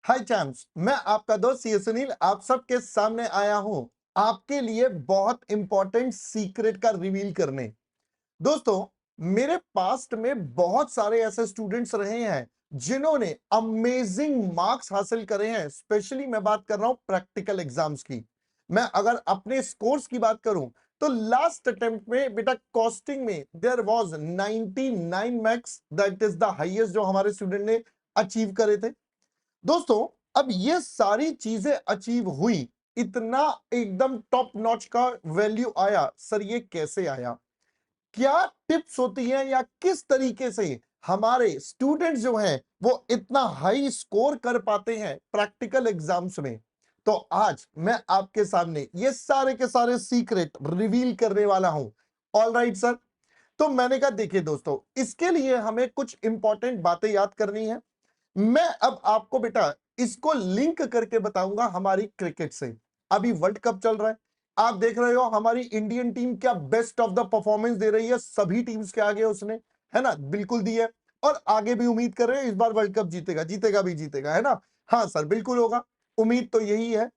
हाय champs, मैं आपका दोस्त सी सुनील आप सबके सामने आया हूं आपके लिए बहुत इंपॉर्टेंट सीक्रेट का रिवील करने। दोस्तों, मेरे पास्ट में बहुत सारे ऐसे स्टूडेंट्स रहे हैं जिन्होंने अमेजिंग मार्क्स हासिल करे हैं। स्पेशली मैं बात कर रहा हूं प्रैक्टिकल एग्जाम्स की। मैं अगर अपने स्कोर्स की बात करूं तो लास्ट अटेम्प्ट में बेटा कॉस्टिंग में there was 99 max, that is the highest जो हमारे स्टूडेंट ने अचीव करे थे। दोस्तों, अब ये सारी चीजें अचीव हुई, इतना एकदम टॉप नॉच का वैल्यू आया। सर ये कैसे आया? क्या टिप्स होती हैं या किस तरीके से हमारे स्टूडेंट्स जो हैं वो इतना हाई स्कोर कर पाते हैं प्रैक्टिकल एग्जाम्स में? तो आज मैं आपके सामने ये सारे के सारे सीक्रेट रिवील करने वाला हूं। ऑल राइट सर, तो मैंने कहा देखिए दोस्तों, इसके लिए हमें कुछ इंपॉर्टेंट बातें याद करनी है। मैं अब आपको बेटा इसको लिंक करके बताऊंगा हमारी क्रिकेट से। अभी वर्ल्ड कप चल रहा है, आप देख रहे हो हमारी इंडियन टीम क्या बेस्ट ऑफ द परफॉर्मेंस दे रही है सभी टीम्स के आगे उसने, है ना, बिल्कुल दी है। और आगे भी उम्मीद कर रहे हैं इस बार वर्ल्ड कप जीतेगा, जीतेगा भी जीतेगा, है ना। हाँ सर बिल्कुल होगा, उम्मीद तो यही है।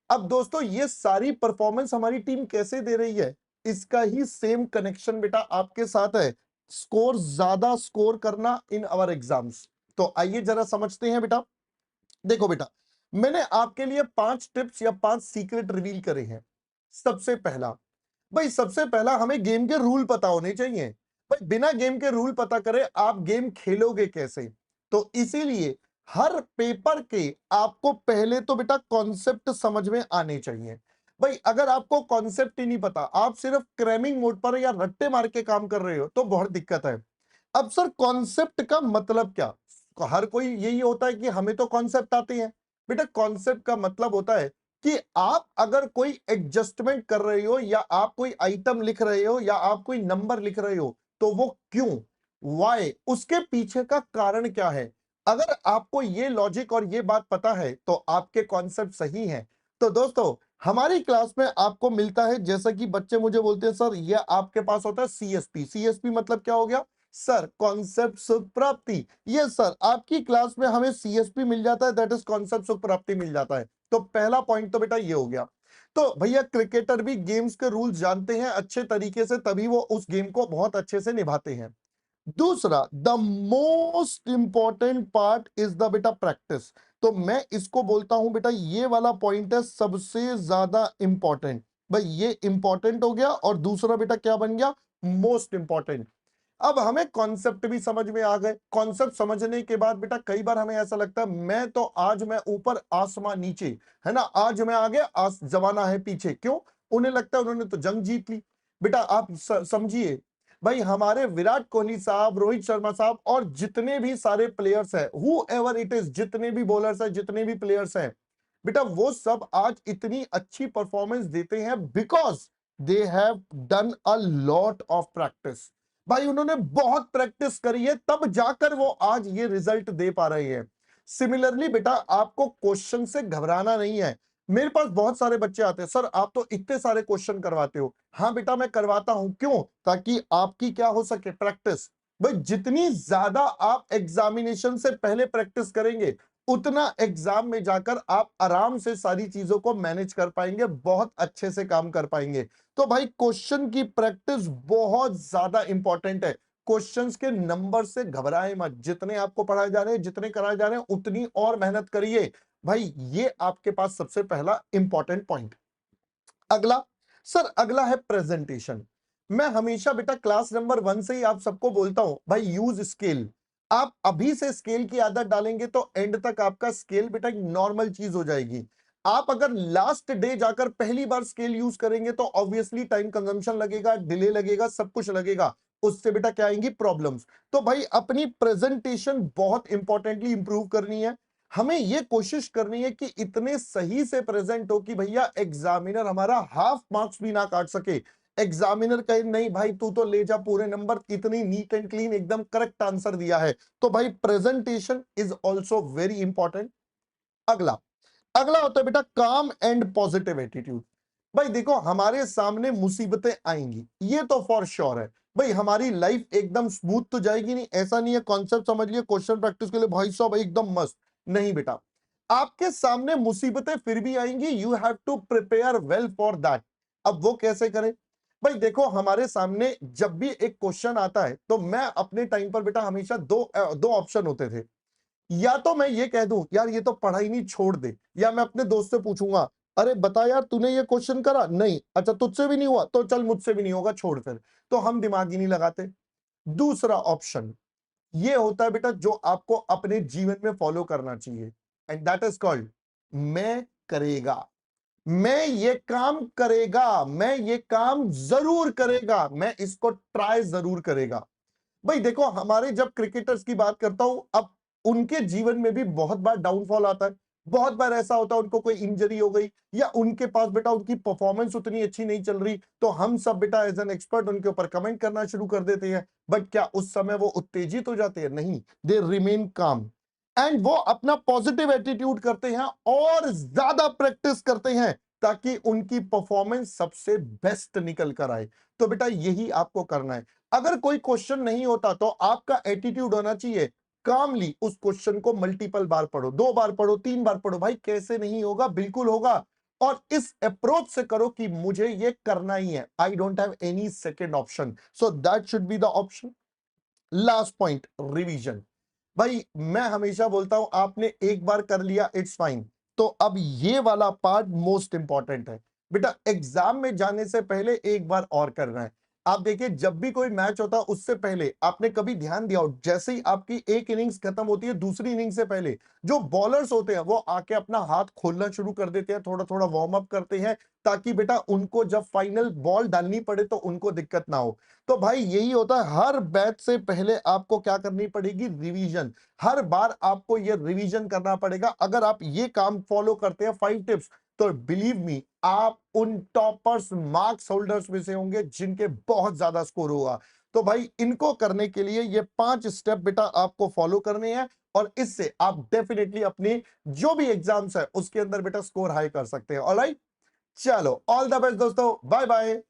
अब दोस्तों ये सारी परफॉर्मेंस हमारी टीम कैसे दे रही है, इसका ही सेम कनेक्शन बेटा आपके साथ है। स्कोर, ज्यादा स्कोर करना इन आवर एग्जाम्स। तो आइए जरा समझते हैं बेटा। देखो बेटा, मैंने आपके लिए 5 टिप्स या 5 सीक्रेट रिवील करे हैं। सबसे पहला, भाई सबसे पहला हमें गेम के रूल पता होने चाहिए। भाई बिना गेम के रूल पता करे आप गेम खेलोगे कैसे? तो इसीलिए हर पेपर के आपको पहले तो बेटा कॉन्सेप्ट समझ में आने चाहिए। भाई अगर आपको कॉन्सेप्ट ही नहीं पता, आप सिर्फ क्रैमिंग मोड पर या रट्टे मार के काम कर रहे हो तो बहुत दिक्कत है। अब सर कॉन्सेप्ट का मतलब क्या? हर कोई यही होता है कि हमें तो कॉन्सेप्ट आते हैं। बेटा कॉन्सेप्ट का मतलब होता है कि आप अगर कोई एडजस्टमेंट कर रहे हो या आप कोई आइटम लिख रहे हो या आप कोई नंबर लिख रहे हो तो वो क्यों, वाई, उसके पीछे का कारण क्या है। अगर आपको ये लॉजिक और ये बात पता है तो आपके कॉन्सेप्ट सही हैं। तो दोस्तों, हमारी क्लास में आपको मिलता है, जैसा कि बच्चे मुझे बोलते हैं सर ये आपके पास होता है सीएसपी। सीएसपी मतलब क्या हो गया सर? कॉन्सेप्ट सुख प्राप्ति। ये सर आपकी क्लास में हमें सीएसपी मिल जाता है, दैट इज कॉन्सेप्ट सुख प्राप्ति मिल जाता है। तो पहला पॉइंट तो बेटा ये हो गया। तो भैया क्रिकेटर भी गेम्स के रूल्स जानते हैं अच्छे तरीके से, तभी वो उस गेम को बहुत अच्छे से निभाते हैं। दूसरा, the most important part is the बेटा प्रैक्टिस। तो मैं इसको बोलता हूं बेटा ये वाला पॉइंट है सबसे ज्यादा इंपॉर्टेंट। भाई ये इंपॉर्टेंट हो गया और दूसरा बेटा क्या बन गया? Most important. अब हमें कॉन्सेप्ट भी समझ में आ गए। कॉन्सेप्ट समझने के बाद बेटा कई बार हमें ऐसा लगता है मैं तो आज मैं ऊपर आसमां नीचे, है ना, आज मैं आगे जमाना है पीछे। क्यों? उन्हें लगता है उन्होंने तो जंग जीत ली। बेटा आप समझिए, भाई हमारे विराट कोहली साहब, रोहित शर्मा साहब और जितने भी सारे प्लेयर्स हैं, हु एवर इट इज, जितने भी बॉलर्स हैं, जितने भी प्लेयर्स हैं, बेटा वो सब आज इतनी अच्छी परफॉर्मेंस देते हैं because they have done a lot of practice. भाई उन्होंने बहुत प्रैक्टिस करी है, तब जाकर वो आज ये रिजल्ट दे पा रहे हैं। सिमिलरली बेटा आपको क्वेश्चन से घबराना नहीं है। मेरे पास बहुत सारे बच्चे आते हैं, सर आप तो इतने सारे क्वेश्चन करवाते हो। हाँ बेटा मैं करवाता हूं, क्यों? ताकि आपकी क्या हो सके, प्रैक्टिस। भाई जितनी ज्यादा आप एग्जामिनेशन से पहले प्रैक्टिस करेंगे उतना एग्जाम में जाकर आप आराम से सारी चीजों को मैनेज कर पाएंगे, बहुत अच्छे से काम कर पाएंगे। तो भाई क्वेश्चन की प्रैक्टिस बहुत ज्यादा इंपॉर्टेंट है। क्वेश्चंस के नंबर से घबराए मत, जितने आपको पढ़ाए जा रहे हैं, जितने कराए जा रहे हैं, उतनी और मेहनत करिए। भाई ये आपके पास सबसे पहला इंपॉर्टेंट पॉइंट। अगला, सर अगला है प्रेजेंटेशन। मैं हमेशा बेटा क्लास नंबर 1 से ही आप सबको बोलता हूं भाई यूज स्केल। आप अभी से स्केल की आदत डालेंगे तो एंड तक आपका स्केल बेटा एक नॉर्मल चीज हो जाएगी। आप अगर लास्ट डे जाकर पहली बार स्केल यूज करेंगे तो ऑब्वियसली टाइम कंजम्पशन लगेगा, डिले लगेगा, सब कुछ लगेगा। उससे बेटा क्या आएंगी? प्रॉब्लम्स। तो भाई अपनी प्रेजेंटेशन बहुत इंपॉर्टेंटली इंप्रूव करनी है। हमें यह कोशिश करनी है कि इतने सही से प्रेजेंट हो कि भैया एग्जामिनर हमारा हाफ मार्क्स भी ना काट सके। एग्जामिनर कहे नहीं भाई तू तो ले जा पूरे नंबर, इतनी नीट एंड क्लीन एकदम करेक्ट आंसर दिया है। तो भाई presentation is also very important. अगला, अगला होता है बेटा काम एंड पॉजिटिव एटीट्यूड। भाई देखो हमारे सामने मुसीबतें आएंगी, ये तो फॉर श्योर है। भाई हमारी लाइफ एकदम स्मूथ तो जाएगी नहीं, ऐसा नहीं है। कॉन्सेप्ट समझ लिया, क्वेश्चन प्रैक्टिस के लिए भाई साहब एकदम मस्त, नहीं बेटा। आपके सामने मुसीबतें फिर भी आएंगी, you have to prepare well for that. अब वो कैसे करें? भाई देखो, हमारे सामने जब भी एक क्वेश्चन आता है तो मैं अपने टाइम पर बेटा हमेशा दो ऑप्शन होते थे। या तो मैं ये कह दूं यार ये तो पढ़ा ही नहीं, छोड़ दे, या मैं अपने दोस्त से पूछूंगा अरे बता यार तूने ये क्वेश्चन करा नहीं, अच्छा तुझसे भी नहीं हुआ तो चल मुझसे भी नहीं होगा, छोड़ फिर। तो हम दिमाग ही नहीं लगाते। दूसरा ऑप्शन ये होता है बेटा जो आपको अपने जीवन में फॉलो करना चाहिए, एंड दैट इज कॉल्ड मैं करेगा। मैं ये काम करेगा, मैं ये काम जरूर करेगा, मैं इसको ट्राई जरूर करेगा। भाई देखो, हमारे जब क्रिकेटर्स की बात करता हूं, अब उनके जीवन में भी बहुत बार डाउनफॉल आता है। बहुत बार ऐसा होता है उनको कोई इंजरी हो गई, या उनके पास बेटा उनकी परफॉर्मेंस उतनी अच्छी नहीं चल रही, तो हम सब बेटा एज एन एक्सपर्ट उनके ऊपर कमेंट करना शुरू कर देते हैं। बट क्या उस समय वो उत्तेजित हो जाते हैं? नहीं, दे रिमेन काम, एंड वो अपना पॉजिटिव एटीट्यूड करते हैं और ज्यादा प्रैक्टिस करते हैं ताकि उनकी परफॉर्मेंस सबसे बेस्ट निकल कर आए। तो बेटा यही आपको करना है। अगर कोई क्वेश्चन नहीं होता तो आपका एटीट्यूड होना चाहिए कामली उस क्वेश्चन को मल्टीपल बार पढ़ो, 2 बार पढ़ो, 3 बार पढ़ो, भाई कैसे नहीं होगा, बिल्कुल होगा। और इस अप्रोच से करो कि मुझे ये करना ही है, I don't have any second option, so that should be the option. Last point, revision. भाई मैं हमेशा बोलता हूं आपने एक बार कर लिया इट्स फाइन, तो अब ये वाला पार्ट मोस्ट इंपॉर्टेंट है। बेटा एग्जाम में जाने से पहले एक बार और करना है। आप देखिए, जब भी कोई मैच होता है उससे पहले आपने कभी ध्यान दिया हो, जैसे ही आपकी एक इनिंग्स खत्म होती है, दूसरी इनिंग्स से पहले जो बॉलर्स होते हैं वो आके अपना हाथ खोलना शुरू कर देते हैं, थोड़ा थोड़ा वार्म अप करते हैं, ताकि बेटा उनको जब फाइनल बॉल डालनी पड़े तो उनको दिक्कत ना हो। तो भाई यही होता है, हर बैच से पहले आपको क्या करनी पड़ेगी? रिवीजन। हर बार आपको ये रिवीजन करना पड़ेगा। अगर आप ये काम फॉलो करते हैं 5 टिप्स, तो बिलीव मी आप उन टॉपर्स, मार्क्स होल्डर्स में से होंगे जिनके बहुत ज्यादा स्कोर होगा। तो भाई इनको करने के लिए ये 5 स्टेप बेटा आपको फॉलो करने हैं, और इससे आप डेफिनेटली अपनी जो भी एग्जाम्स है उसके अंदर बेटा स्कोर हाई कर सकते हैं। ऑलराइट, चलो ऑल द बेस्ट दोस्तों, बाय बाय।